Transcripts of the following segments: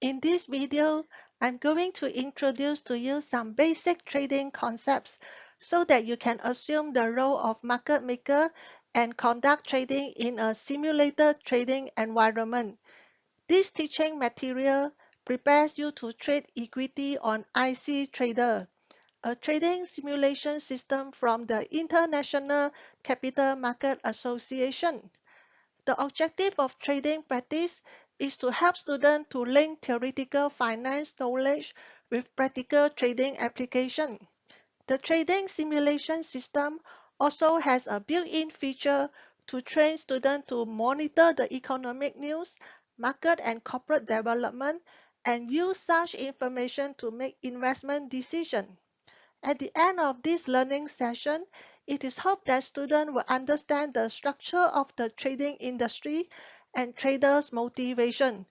In this video, I'm going to introduce to you some basic trading concepts so that you can assume the role of market maker and conduct trading in a simulated trading environment. This teaching material prepares you to trade equity on ICTrader, a trading simulation system from the International Capital Market Association. The objective of trading practice is to help students to link theoretical finance knowledge with practical trading application. The trading simulation system also has a built-in feature to train students to monitor the economic news, market and corporate development, and use such information to make investment decisions. At the end of this learning session, it is hoped that students will understand the structure of the trading industry and traders' motivation,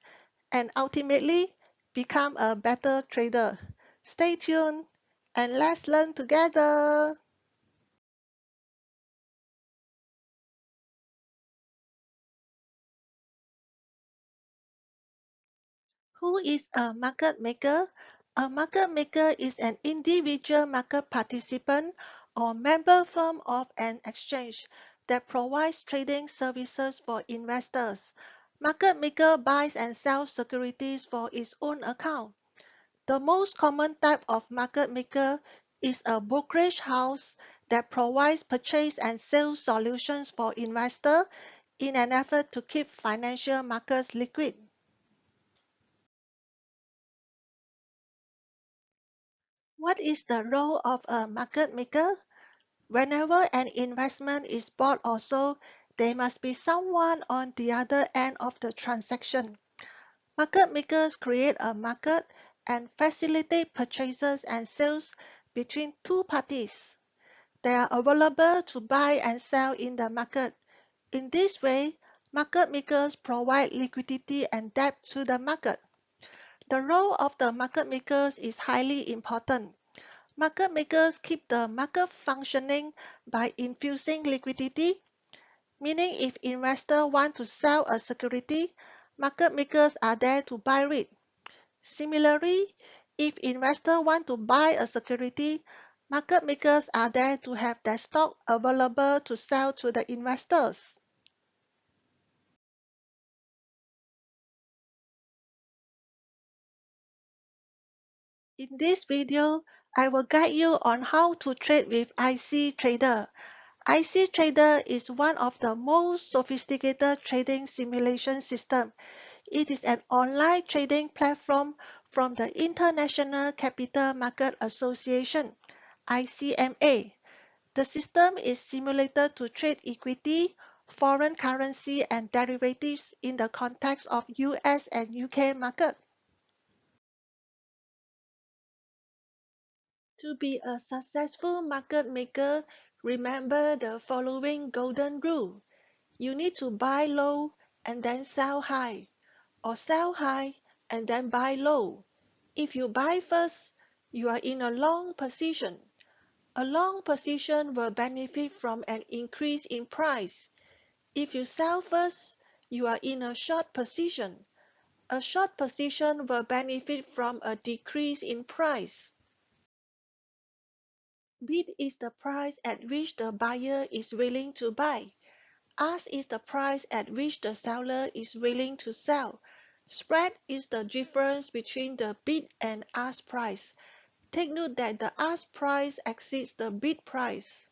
and ultimately become a better trader. Stay tuned and let's learn together. Who is a market maker? A market maker is an individual market participant or member firm of an exchange that provides trading services for investors. Market maker buys and sells securities for its own account. The most common type of market maker is a brokerage house that provides purchase and sales solutions for investors in an effort to keep financial markets liquid. What is the role of a market maker? Whenever an investment is bought or sold, there must be someone on the other end of the transaction. Market makers create a market and facilitate purchases and sales between two parties. They are available to buy and sell in the market. In this way, market makers provide liquidity and depth to the market. The role of the market makers is highly important. Market makers keep the market functioning by infusing liquidity, meaning if investors want to sell a security, market makers are there to buy it. Similarly, if investors want to buy a security, market makers are there to have their stock available to sell to the investors. In this video, I will guide you on how to trade with ICTrader. ICTrader is one of the most sophisticated trading simulation systems. It is an online trading platform from the International Capital Market Association, ICMA. The system is simulated to trade equity, foreign currency, and derivatives in the context of US and UK market. To be a successful market maker, remember the following golden rule. You need to buy low and then sell high, or sell high and then buy low. If you buy first, you are in a long position. A long position will benefit from an increase in price. If you sell first, you are in a short position. A short position will benefit from a decrease in price. Bid is the price at which the buyer is willing to buy. Ask is the price at which the seller is willing to sell. Spread is the difference between the bid and ask price. Take note that the ask price exceeds the bid price.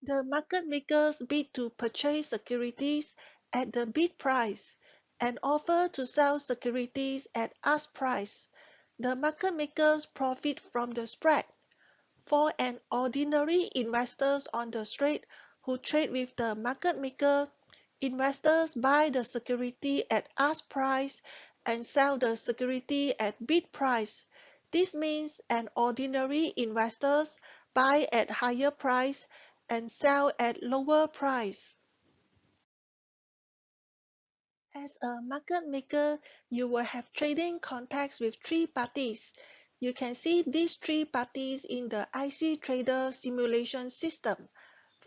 The market makers bid to purchase securities at the bid price and offer to sell securities at ask price. The market makers profit from the spread. For an ordinary investors on the street who trade with the market maker, investors buy the security at ask price and sell the security at bid price. This means an ordinary investors buy at higher price and sell at lower price. As a market maker, you will have trading contacts with three parties. You can see these three parties in the ICTrader simulation system.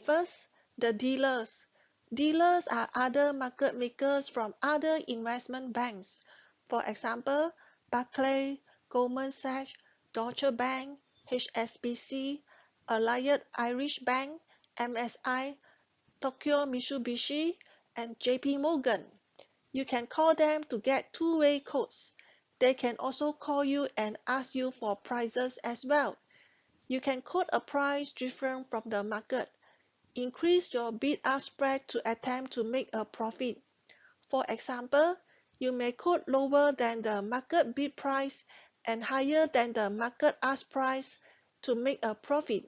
First, the dealers. Dealers are other market makers from other investment banks. For example, Barclays, Goldman Sachs, Deutsche Bank, HSBC, Allied Irish Bank, MSI, Tokyo Mitsubishi, and JP Morgan. You can call them to get two-way quotes. They can also call you and ask you for prices as well. You can quote a price different from the market. Increase your bid-ask spread to attempt to make a profit. For example, you may quote lower than the market bid price and higher than the market ask price to make a profit.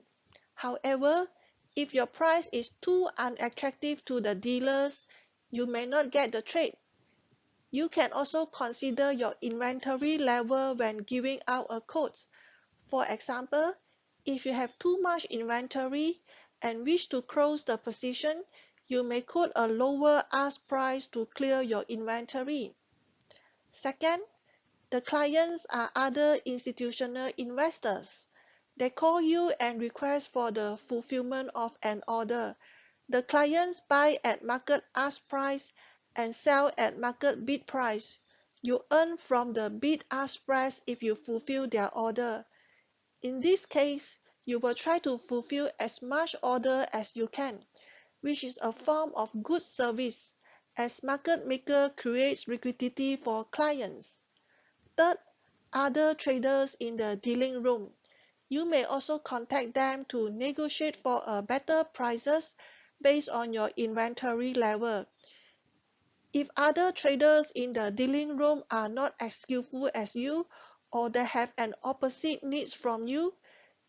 However, if your price is too unattractive to the dealers, you may not get the trade. You can also consider your inventory level when giving out a quote. For example, if you have too much inventory and wish to close the position, you may quote a lower ask price to clear your inventory. Second, the clients are other institutional investors. They call you and request for the fulfillment of an order. The clients buy at market ask price and sell at market bid price. You earn from the bid-ask spread if you fulfill their order. In this case, you will try to fulfill as much order as you can, which is a form of good service, as market maker creates liquidity for clients. Third, other traders in the dealing room. You may also contact them to negotiate for a better prices based on your inventory level. If other traders in the dealing room are not as skillful as you, or they have an opposite needs from you,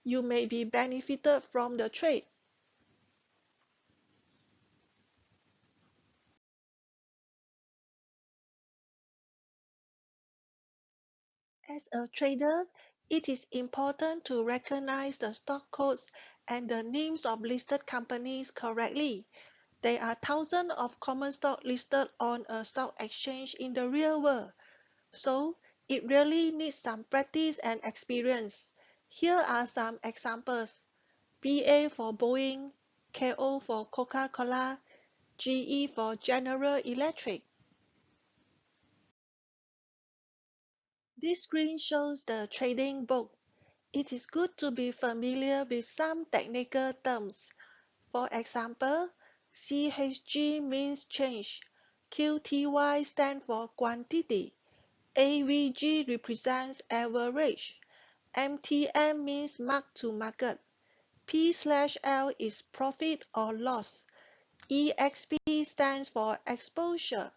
you may be benefited from the trade. As a trader, it is important to recognize the stock codes and the names of listed companies correctly. There are thousands of common stock listed on a stock exchange in the real world, so it really needs some practice and experience. Here are some examples. BA for Boeing, KO for Coca-Cola, GE for General Electric. This screen shows the trading book. It is good to be familiar with some technical terms. For example, CHG means change, QTY stands for quantity, AVG represents average, MTM means mark to market, P/L is profit or loss, EXP stands for exposure.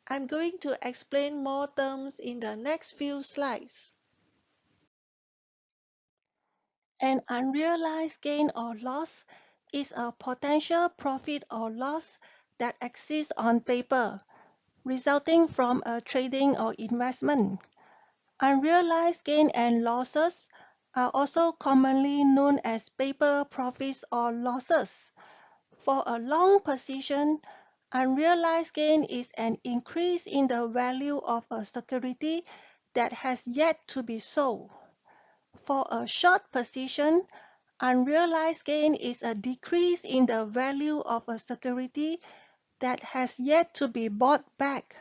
I'm going to explain more terms in the next few slides. An unrealized gain or loss is a potential profit or loss that exists on paper, resulting from a trading or investment. Unrealized gain and losses are also commonly known as paper profits or losses. For a long position, unrealized gain is an increase in the value of a security that has yet to be sold. For a short position, unrealized gain is a decrease in the value of a security that has yet to be bought back.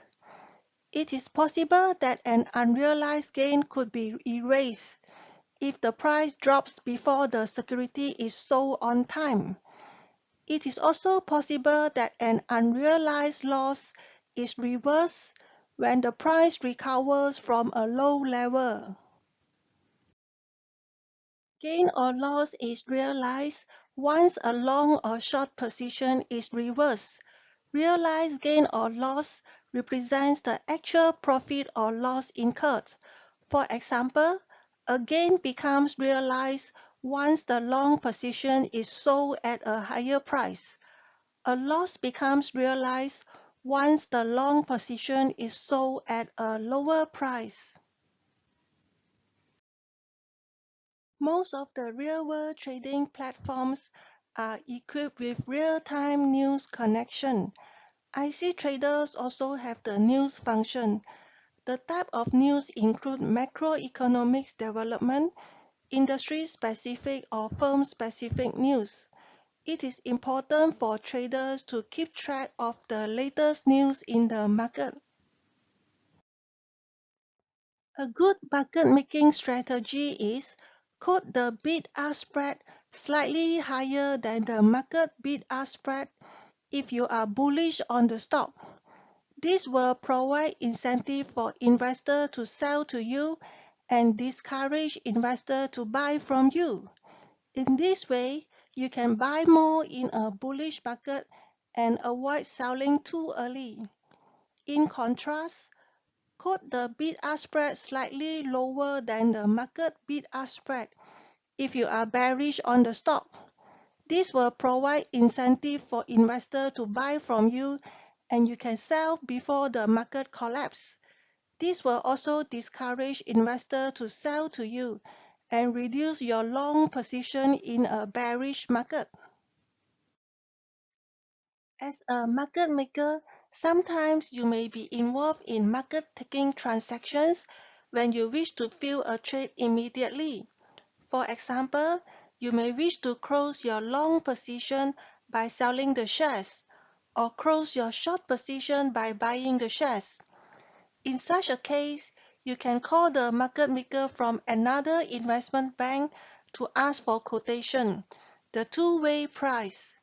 It is possible that an unrealized gain could be erased if the price drops before the security is sold on time. It is also possible that an unrealized loss is reversed when the price recovers from a low level. Gain or loss is realized once a long or short position is reversed. Realized gain or loss represents the actual profit or loss incurred. For example, a gain becomes realized once the long position is sold at a higher price. A loss becomes realized once the long position is sold at a lower price. Most of the real-world trading platforms are equipped with real-time news connection. ICTraders also have the news function. The type of news include macroeconomics development, industry-specific or firm-specific news. It is important for traders to keep track of the latest news in the market. A good market making strategy is quote the bid-ask spread slightly higher than the market bid-ask spread if you are bullish on the stock. This will provide incentive for investors to sell to you and discourage investors to buy from you. In this way, you can buy more in a bullish market and avoid selling too early. In contrast, quote the bid-ask spread slightly lower than the market bid-ask spread if you are bearish on the stock. This will provide incentive for investors to buy from you and you can sell before the market collapse. This will also discourage investors to sell to you and reduce your long position in a bearish market. As a market maker, sometimes you may be involved in market taking transactions when you wish to fill a trade immediately. For example, you may wish to close your long position by selling the shares, or close your short position by buying the shares. In such a case, you can call the market maker from another investment bank to ask for quotation, the two-way price.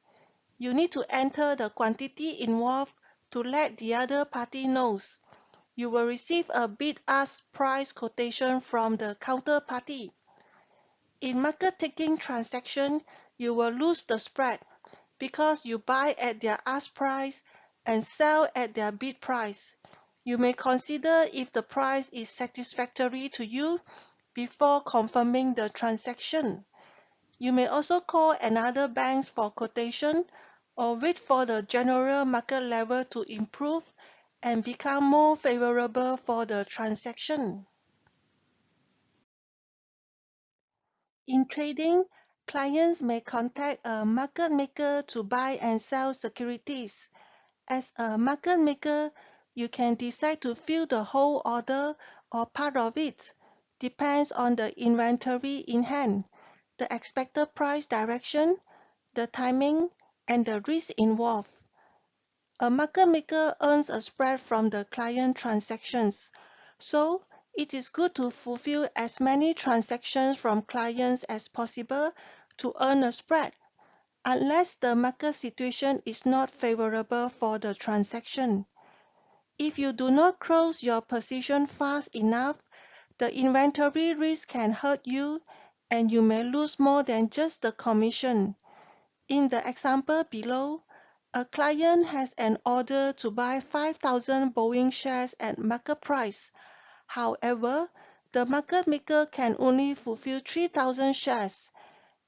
You need to enter the quantity involved to let the other party knows. You will receive a bid-ask price quotation from the counterparty. In market taking transaction, you will lose the spread because you buy at their ask price and sell at their bid price. You may consider if the price is satisfactory to you before confirming the transaction. You may also call another bank for quotation or wait for the general market level to improve and become more favorable for the transaction. In trading, clients may contact a market maker to buy and sell securities. As a market maker, you can decide to fill the whole order or part of it. Depends on the inventory in hand, the expected price direction, the timing, and the risk involved. A market maker earns a spread from the client transactions, so it is good to fulfill as many transactions from clients as possible to earn a spread, unless the market situation is not favorable for the transaction. If you do not close your position fast enough, the inventory risk can hurt you and you may lose more than just the commission. In the example below, a client has an order to buy 5,000 Boeing shares at market price. However, the market maker can only fulfill 3,000 shares.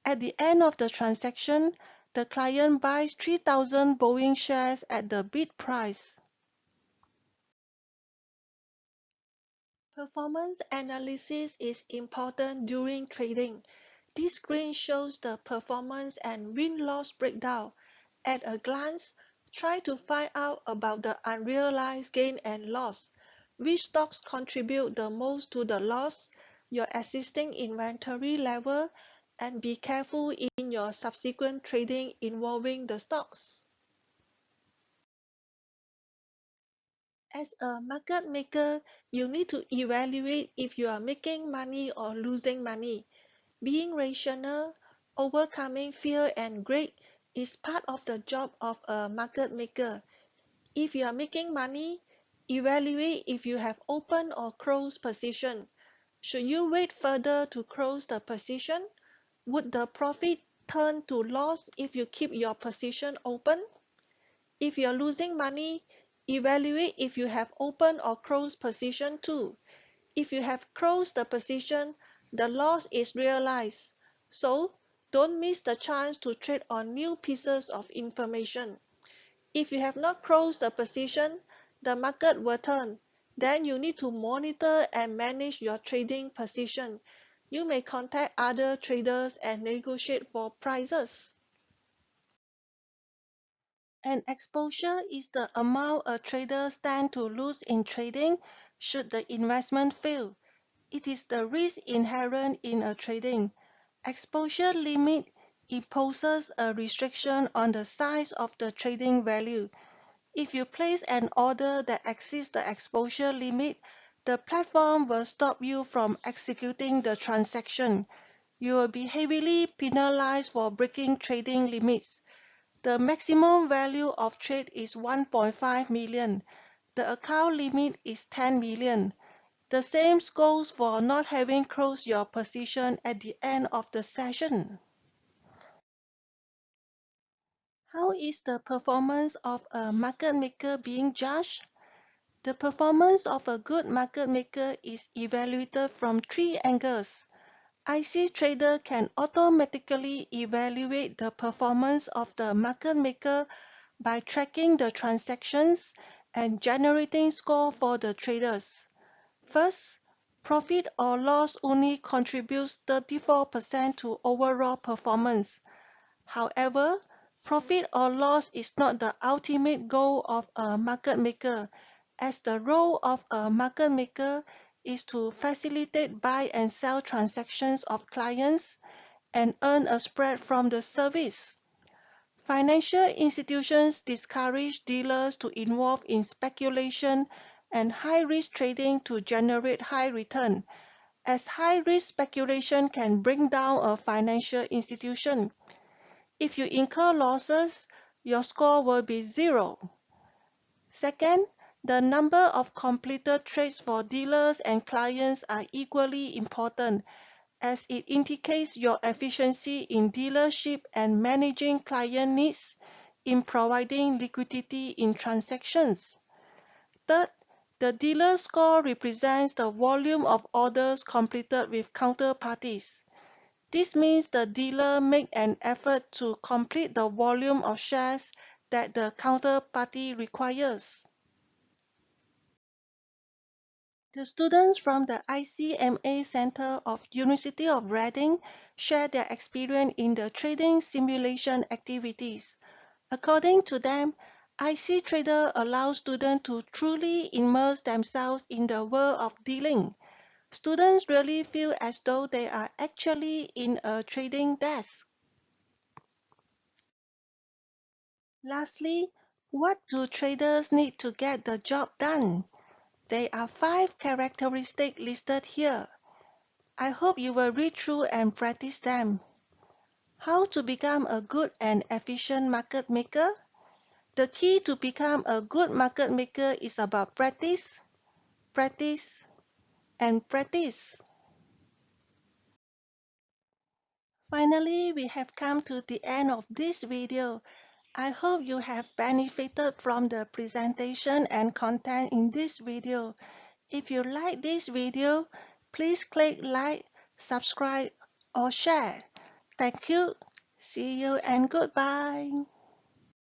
At the end of the transaction, the client buys 3,000 Boeing shares at the bid price. Performance analysis is important during trading. This screen shows the performance and win-loss breakdown. At a glance, try to find out about the unrealized gain and loss. Which stocks contribute the most to the loss, your existing inventory level, and be careful in your subsequent trading involving the stocks. As a market maker, you need to evaluate if you are making money or losing money. Being rational, overcoming fear and greed is part of the job of a market maker. If you are making money, evaluate if you have open or closed position. Should you wait further to close the position? Would the profit turn to loss if you keep your position open? If you are losing money, evaluate if you have open or closed position too. If you have closed the position, the loss is realized. So, don't miss the chance to trade on new pieces of information. If you have not closed the position, the market will turn. Then you need to monitor and manage your trading position. You may contact other traders and negotiate for prices. An exposure is the amount a trader stands to lose in trading should the investment fail. It is the risk inherent in a trading. Exposure limit imposes a restriction on the size of the trading value. If you place an order that exceeds the exposure limit, the platform will stop you from executing the transaction. You will be heavily penalized for breaking trading limits. The maximum value of trade is 1.5 million. The account limit is 10 million. The same goes for not having closed your position at the end of the session. How is the performance of a market maker being judged? The performance of a good market maker is evaluated from three angles. ICTrader can automatically evaluate the performance of the market maker by tracking the transactions and generating score for the traders. First, profit or loss only contributes 34% to overall performance. However, profit or loss is not the ultimate goal of a market maker, as the role of a market maker is to facilitate buy and sell transactions of clients and earn a spread from the service. Financial institutions discourage dealers to involve in speculation and high-risk trading to generate high return, as high-risk speculation can bring down a financial institution. If you incur losses, your score will be 0. Second, the number of completed trades for dealers and clients are equally important, as it indicates your efficiency in dealership and managing client needs in providing liquidity in transactions. Third, the dealer score represents the volume of orders completed with counterparties. This means the dealer made an effort to complete the volume of shares that the counterparty requires. The students from the ICMA Center of University of Reading share their experience in the trading simulation activities. According to them, ICTrader allows students to truly immerse themselves in the world of dealing. Students really feel as though they are actually in a trading desk. Lastly, what do traders need to get the job done? There are 5 characteristics listed here. I hope you will read through and practice them. How to become a good and efficient market maker? The key to become a good market maker is about practice, practice, and practice. Finally, we have come to the end of this video. I hope you have benefited from the presentation and content in this video. If you like this video, please click like, subscribe, or share. Thank you. See you and goodbye.